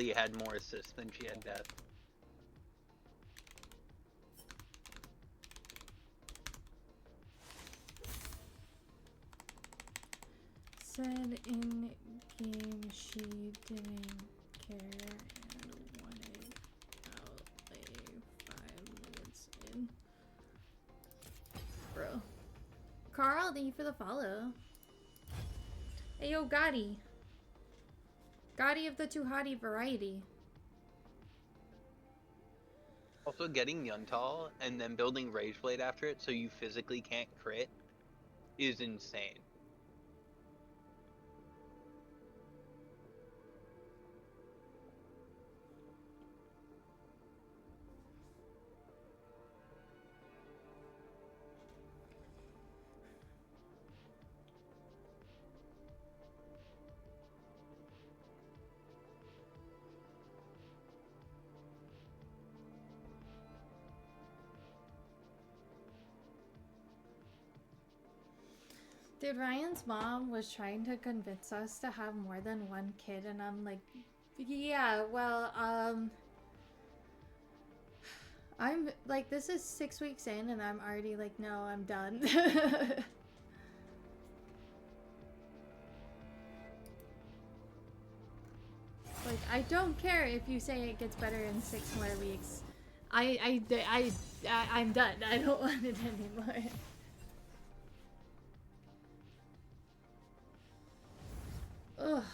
literally had more assists than she had death. Said in game she didn't care and wanted out like 5 minutes in. Bro. Carl, thank you for the follow. Hey yo, Gotti. Gotti of the Too Hottie variety. Also, getting Yuntal and then building Rageblade after it so you physically can't crit is insane. Dude, Ryan's mom was trying to convince us to have more than one kid, and I'm like, yeah, well, I'm like, this is 6 weeks in, and I'm already like, no, I'm done. Like, I don't care if you say it gets better in 6 more weeks. I'm done. I don't want it anymore. Ugh.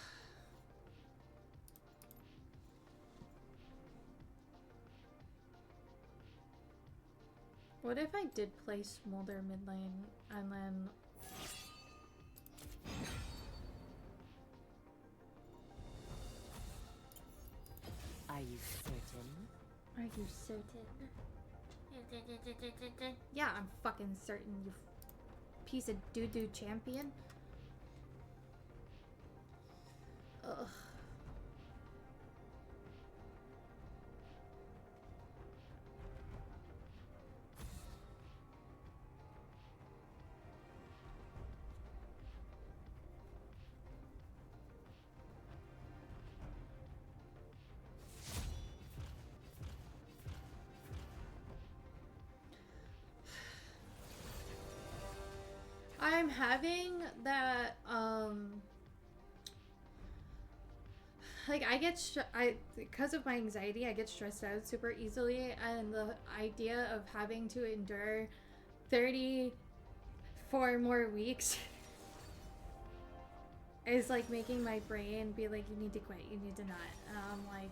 What if I did play Smolder mid lane and then... Are you certain? Are you certain? Yeah, I'm fucking certain, you piece of doo-doo champion. Ugh. I'm having that, like, because of my anxiety, I get stressed out super easily, and the idea of having to endure 34 more weeks is, like, making my brain be like, you need to quit, you need to not, and I'm like...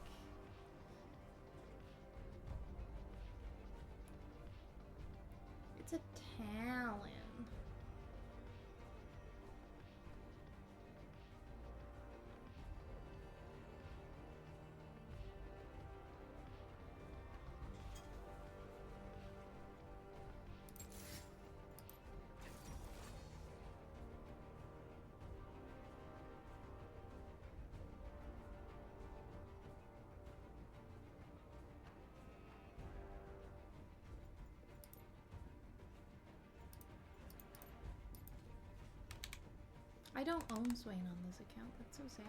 It's a talent. I don't own Swain on this account. That's so sad.